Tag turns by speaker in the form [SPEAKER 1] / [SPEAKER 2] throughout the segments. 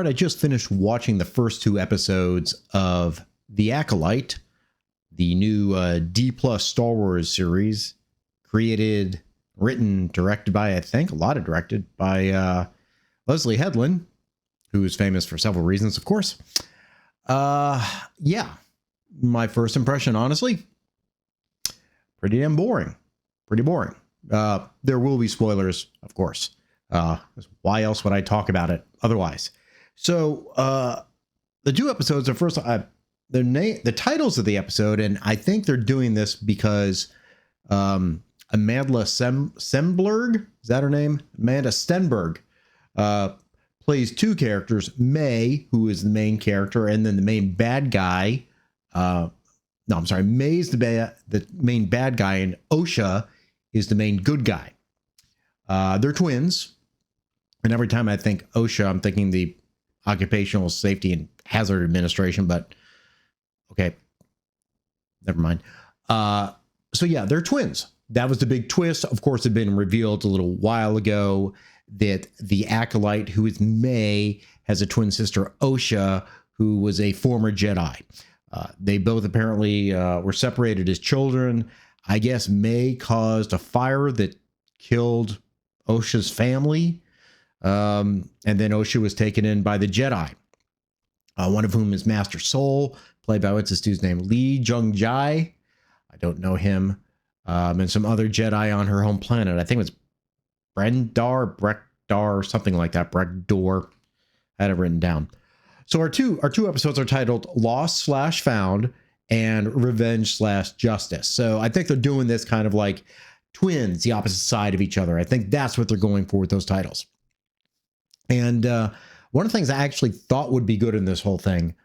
[SPEAKER 1] start, I just finished watching the first 2 episodes of The Acolyte, the new D+ Star Wars series, created, written, directed by, I think, a lot of directed by Leslye Headland, who is famous for several reasons, of course. Yeah, my first impression, honestly, pretty damn boring. Pretty boring. There will be spoilers, of course. Why else would I talk about it otherwise? So the 2 episodes are first, the titles of the episode, and I think they're doing this because Amanda Stenberg, is that her name? Amanda Stenberg plays 2 characters, May, who is the main character, and then the main bad guy. No, I'm sorry, May's the main bad guy, and Osha is the main good guy. They're twins, and every time I think Osha, I'm thinking the Occupational Safety and Hazard Administration, but okay, never mind. So yeah, they're twins. That was the big twist. Of course, it had been revealed a little while ago that the Acolyte, who is May, has a twin sister, Osha, who was a former Jedi. They both apparently were separated as children. I guess May caused a fire that killed Osha's family. And then Osha was taken in by the Jedi, one of whom is Master Soul, played by, what's this dude's name? Jung-jae. I don't know him. And some other Jedi on her home planet. I think it was Brekdar, something like that. Brekdor. I had it written down. So our two episodes are titled Lost/Found and Revenge/Justice. So I think they're doing this kind of like twins, the opposite side of each other. I think that's what they're going for with those titles. And one of the things I actually thought would be good in this whole thing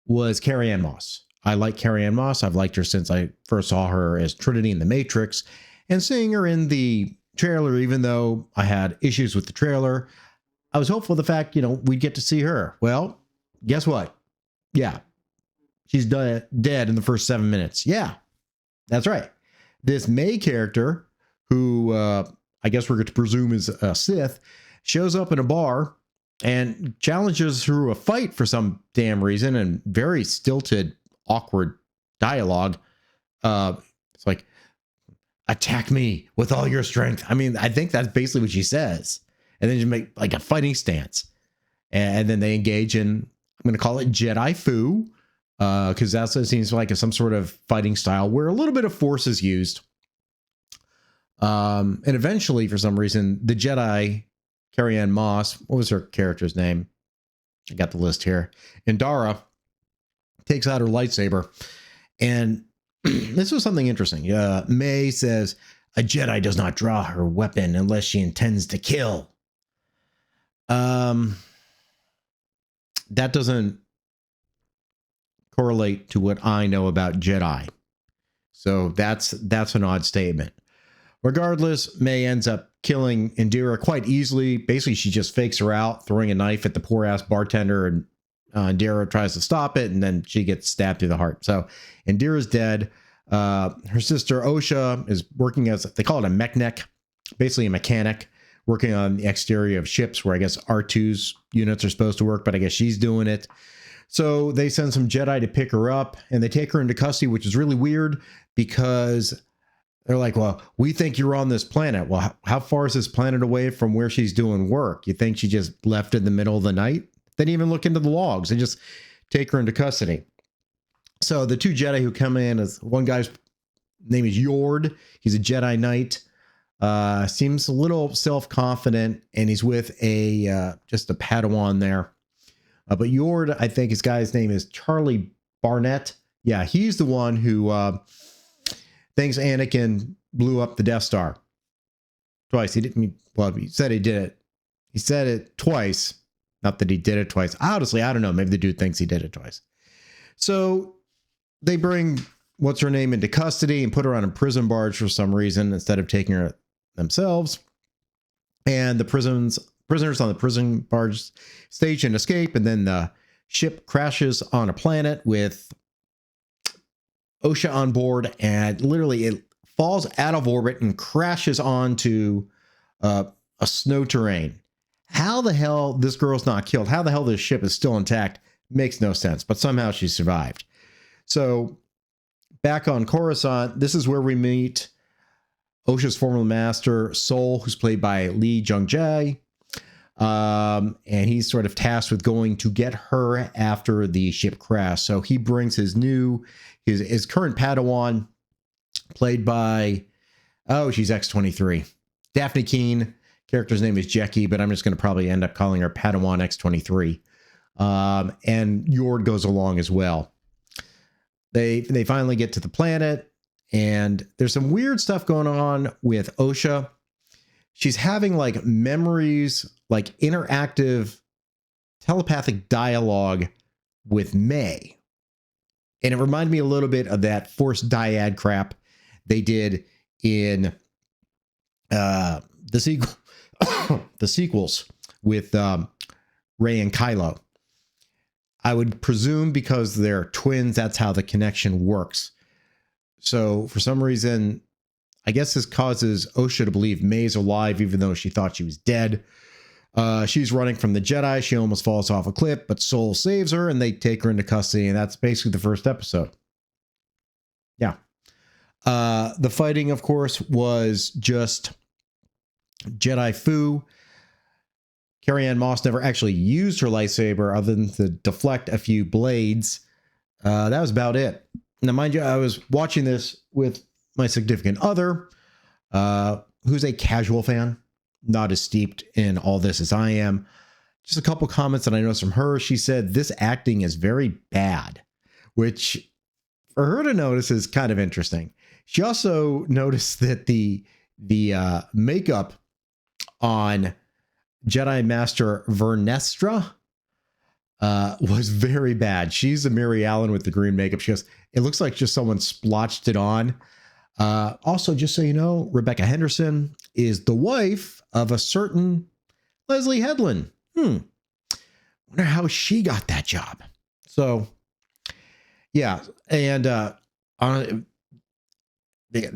[SPEAKER 1] was Carrie-Anne Moss. I like Carrie-Anne Moss. I've liked her since I first saw her as Trinity in The Matrix, and seeing her in the trailer, even though I had issues with the trailer, I was hopeful of the fact, we'd get to see her. Well, guess what? Yeah, she's dead in the first 7 minutes. Yeah, that's right. This May character, who I guess we're going to presume is a Sith, shows up in a bar and challenges through a fight for some damn reason, and very stilted, awkward dialogue. It's like, attack me with all your strength. I mean, I think that's basically what she says. And then you make like a fighting stance. And then they engage in, I'm going to call it Jedi Fu, because that's what it seems like, some sort of fighting style where a little bit of force is used. And eventually, for some reason, the Jedi, Carrie-Anne Moss, what was her character's name? I got the list here. Indara takes out her lightsaber. And this was something interesting. May says, a Jedi does not draw her weapon unless she intends to kill. That doesn't correlate to what I know about Jedi. So that's an odd statement. Regardless, May ends up killing Indira quite easily. Basically, she just fakes her out, throwing a knife at the poor ass bartender, and Indira tries to stop it, and then she gets stabbed through the heart. So Indira's dead. Her sister Osha is working as, they call it a mechanic, basically a mechanic, working on the exterior of ships where I guess R2's units are supposed to work, but I guess she's doing it. So they send some Jedi to pick her up, and they take her into custody, which is really weird because they're like, well, we think you're on this planet. Well, how far is this planet away from where she's doing work? You think she just left in the middle of the night? They didn't even look into the logs. They just take her into custody. So the 2 Jedi who come in, is one guy's name is Yord. He's a Jedi Knight. Seems a little self-confident, and he's with just a Padawan there. But Yord, I think his guy's name is Charlie Barnett. Yeah, he's the one who thinks Anakin blew up the Death Star twice. He said he did it. He said it twice. Not that he did it twice. Honestly, I don't know. Maybe the dude thinks he did it twice. So they bring what's her name into custody and put her on a prison barge for some reason instead of taking her themselves. And the prisoners on the prison barge stage and escape. And then the ship crashes on a planet with Osha on board, and literally it falls out of orbit and crashes onto a snow terrain. How the hell this girl's not killed? How the hell this ship is still intact? Makes no sense, but somehow she survived. So back on Coruscant, this is where we meet OSHA's former master, Sol, who's played by Lee Jung-jae. And he's sort of tasked with going to get her after the ship crashed. So he brings his current Padawan, played by, she's X-23. Daphne Keane. Character's name is Jackie, but I'm just going to probably end up calling her Padawan X-23. And Yord goes along as well. They finally get to the planet, and there's some weird stuff going on with OSHA. She's having like memories, like interactive telepathic dialogue with May. And it reminded me a little bit of that forced dyad crap they did in the sequels with Rey and Kylo. I would presume because they're twins, that's how the connection works. So for some reason, I guess this causes OSHA to believe May's alive, even though she thought she was dead. She's running from the Jedi. She almost falls off a cliff, but Sol saves her and they take her into custody. And that's basically the first episode. Yeah. The fighting, of course, was just Jedi foo. Carrie-Anne Moss never actually used her lightsaber other than to deflect a few blades. That was about it. Now, mind you, I was watching this with my significant other, who's a casual fan, not as steeped in all this as I am. Just a couple comments that I noticed from her. She said this acting is very bad, which for her to notice is kind of interesting. She also noticed that the makeup on Jedi Master Vernestra was very bad. She's a Mary Allen with the green makeup. She goes, it looks like just someone splotched it on. Also, just so you know, Rebecca Henderson is the wife of a certain Leslye Headland. Wonder how she got that job. So, yeah. And the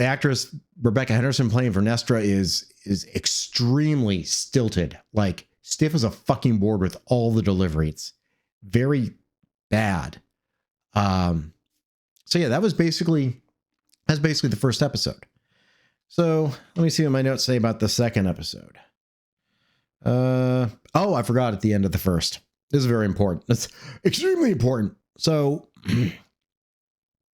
[SPEAKER 1] actress Rebecca Henderson playing Vernestra is extremely stilted, like stiff as a fucking board with all the delivery. It's very bad. So yeah, that's basically the first episode. So let me see what my notes say about the second episode. I forgot at the end of the first. This is very important. It's extremely important. So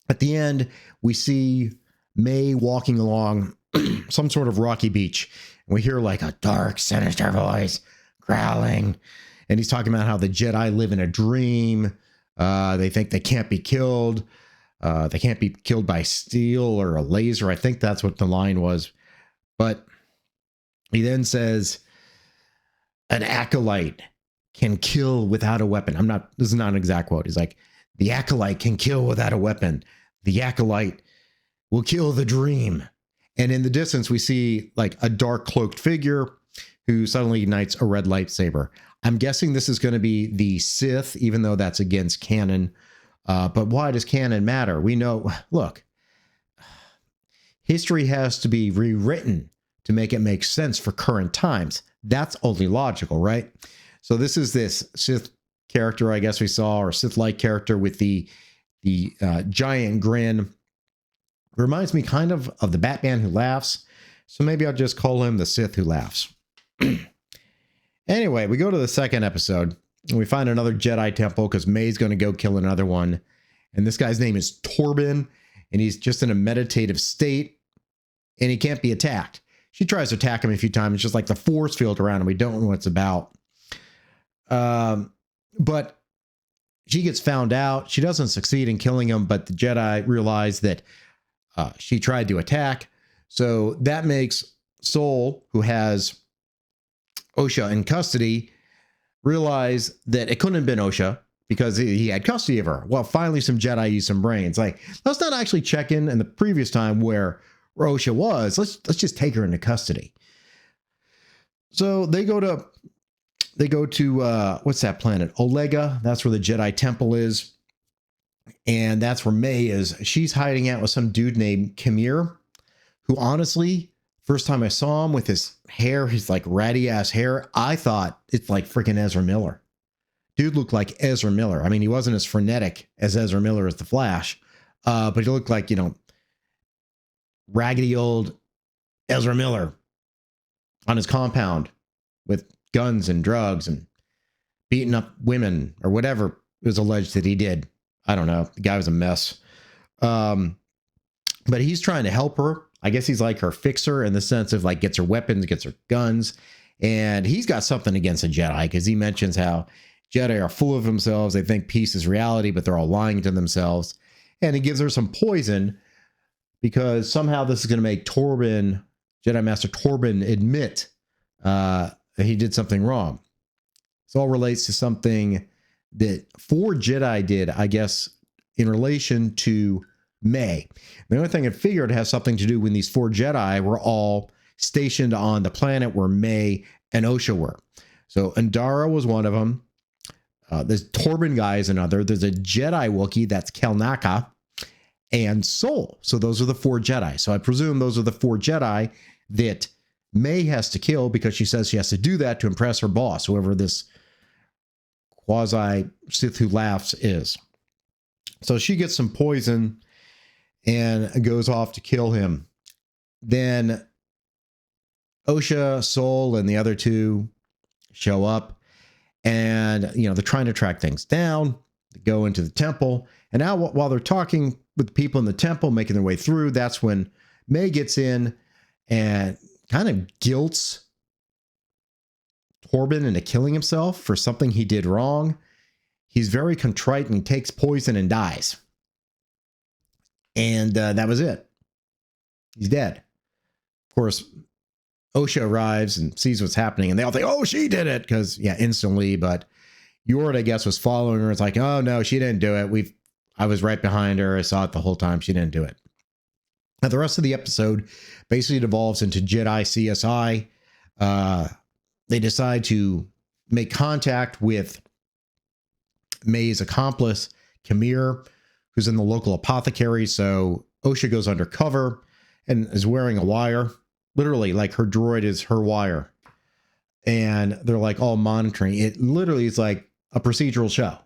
[SPEAKER 1] at the end, we see May walking along some sort of rocky beach. And we hear like a dark, sinister voice growling. And he's talking about how the Jedi live in a dream. They think they can't be killed. They can't be killed by steel or a laser. I think that's what the line was. But he then says, an acolyte can kill without a weapon. This is not an exact quote. He's like, the acolyte can kill without a weapon. The acolyte will kill the dream. And in the distance, we see like a dark cloaked figure who suddenly ignites a red lightsaber. I'm guessing this is going to be the Sith, even though that's against canon. But why does canon matter? We know, look, history has to be rewritten to make it make sense for current times. That's only logical, right? So this is this Sith character, I guess we saw, or Sith-like character with the giant grin. Reminds me kind of the Batman who laughs. So maybe I'll just call him the Sith who laughs. Anyway, we go to the second episode and we find another Jedi temple because May's going to go kill another one. And this guy's name is Torben, and he's just in a meditative state and he can't be attacked. She tries to attack him a few times. It's just like the force field around him. We don't know what it's about. But she gets found out. She doesn't succeed in killing him, but the Jedi realize that she tried to attack. So that makes Sol, who has OSHA in custody, realize that it couldn't have been OSHA because he had custody of her. Well, finally, some Jedi use some brains. Like, let's not actually check in the previous time where OSHA was. Let's just take her into custody. So they go to what's that planet? Olega. That's where the Jedi temple is. And that's where May is. She's hiding out with some dude named Kamir, who honestly First time I saw him with his hair, his like ratty ass hair, I thought it's like freaking Ezra Miller. Dude looked like Ezra Miller. I mean, he wasn't as frenetic as Ezra Miller as the Flash, but he looked like, raggedy old Ezra Miller on his compound with guns and drugs and beating up women or whatever it was alleged that he did. I don't know. The guy was a mess. But he's trying to help her. I guess he's like her fixer in the sense of like gets her weapons, gets her guns. And he's got something against the Jedi because he mentions how Jedi are full of themselves. They think peace is reality, but they're all lying to themselves. And he gives her some poison because somehow this is going to make Jedi Master Torben admit that he did something wrong. This all relates to something that 4 Jedi did, I guess, in relation to May. The only thing I figured has something to do when these 4 Jedi were all stationed on the planet where May and Osha were. So Andara was one of them. This Torben guy is another. There's a Jedi Wookiee, that's Kelnaka, and Sol. So those are the 4 Jedi. So I presume those are the 4 Jedi that May has to kill because she says she has to do that to impress her boss, whoever this quasi Sith who laughs is. So she gets some poison and goes off to kill him. Then Osha, Sol, and the other 2 show up. And, they're trying to track things down, go into the temple. And now while they're talking with the people in the temple, making their way through, that's when May gets in and kind of guilts Torben into killing himself for something he did wrong. He's very contrite and he takes poison and dies. And that was it. He's dead. Of course, Osha arrives and sees what's happening, and they all think, oh, she did it, because, instantly. But Yord, I guess, was following her. It's like, oh, no, she didn't do it. I was right behind her. I saw it the whole time. She didn't do it. Now, the rest of the episode basically devolves into Jedi CSI. They decide to make contact with May's accomplice, Kamir, who's in the local apothecary. So Osha goes undercover and is wearing a wire. Literally, like her droid is her wire. And they're like all monitoring. It literally is like a procedural show.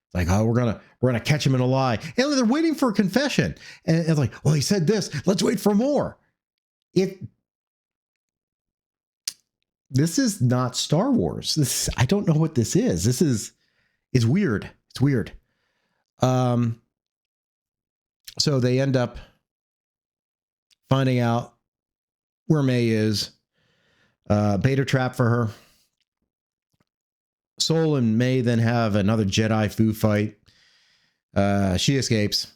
[SPEAKER 1] It's like, oh, we're gonna catch him in a lie. And they're waiting for a confession. And it's like, well, he said this. Let's wait for more. This is not Star Wars. I don't know what this is. This is weird. It's weird. So they end up finding out where May is, bait a trap for her. Sol and May then have another Jedi foo fight. She escapes.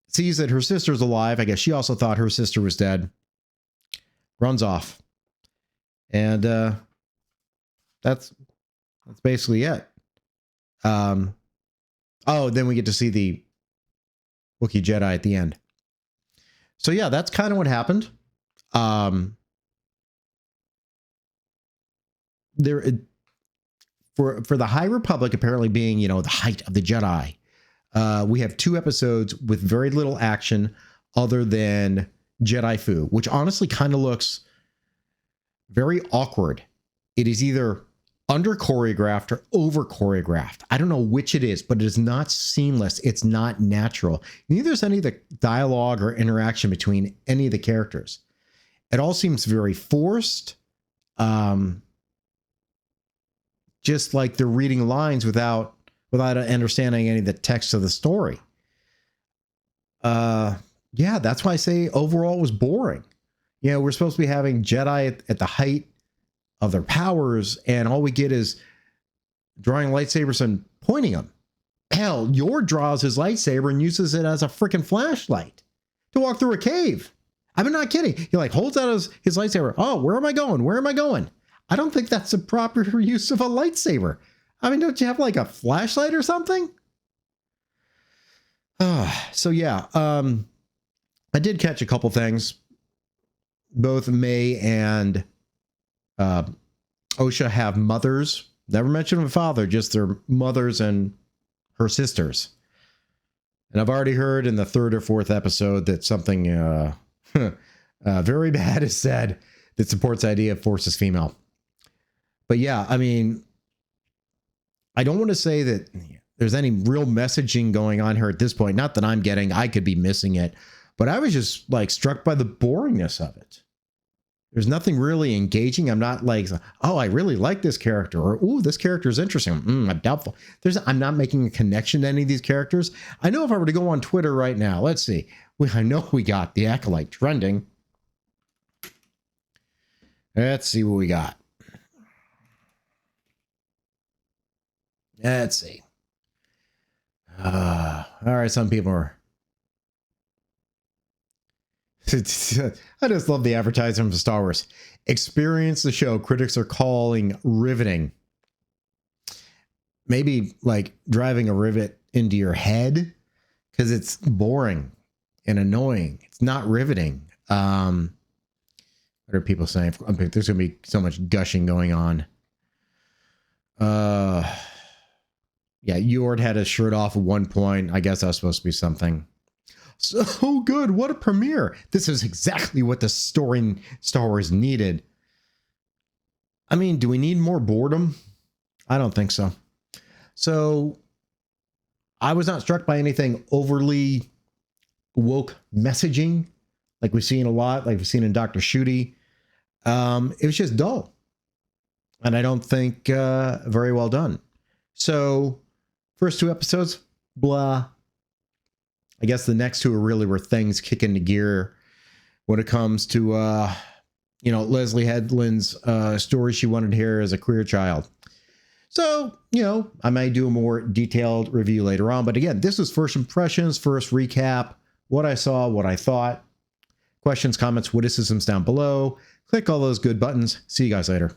[SPEAKER 1] Sees that her sister's alive. I guess she also thought her sister was dead. Runs off. And that's basically it. Then we get to see the Wookiee Jedi at the end. So yeah, that's kind of what happened. For the High Republic apparently being, the height of the Jedi, we have 2 episodes with very little action other than Jedi Fu, which honestly kind of looks very awkward. It is either under choreographed or over choreographed. I don't know which it is, but it is not seamless. It's not natural. Neither is any of the dialogue or interaction between any of the characters. It all seems very forced. Just like they're reading lines without understanding any of the text of the story. Yeah, that's why I say overall it was boring. We're supposed to be having Jedi at the height of their powers, and all we get is drawing lightsabers and pointing them. Hell, Yord draws his lightsaber and uses it as a freaking flashlight to walk through a cave. I'm not kidding. He holds out his lightsaber. Oh, where am I going? Where am I going? I don't think that's a proper use of a lightsaber. I mean, don't you have like a flashlight or something? So yeah, I did catch a couple things. Both May and Osha have mothers. Never mentioned a father, just their mothers and her sisters. And I've already heard in the 3rd or 4th episode that something Very bad is said that supports the idea of force is female. But yeah, I mean, I don't want to say that there's any real messaging going on here at this point. Not that I'm getting, I could be missing it, but I was just like struck by the boringness of it. There's nothing really engaging. I'm not like, oh, I really like this character, or, ooh, this character is interesting. I'm doubtful. I'm not making a connection to any of these characters. I know if I were to go on Twitter right now, let's see. I know we got the Acolyte trending. Let's see what we got. Let's see. All right, some people are. I just love the advertisement for Star Wars. Experience the show critics are calling riveting. Maybe like driving a rivet into your head because it's boring and annoying. It's not riveting. What are people saying? There's going to be so much gushing going on. Yeah, Yord had his shirt off at one point. I guess that was supposed to be something. So good. What a premiere. This is exactly what the story in Star Wars needed. I mean, do we need more boredom? I don't think so. So I was not struck by anything overly woke messaging like we've seen a lot, like we've seen in Dr. Shooty. It was just dull. And I don't think very well done. So first 2 episodes, blah. I guess the next 2 are really where things kick into gear when it comes to, Leslye Headland's story she wanted to hear as a queer child. So, I may do a more detailed review later on. But again, this is first impressions, first recap, what I saw, what I thought. Questions, comments, witticisms down below. Click all those good buttons. See you guys later.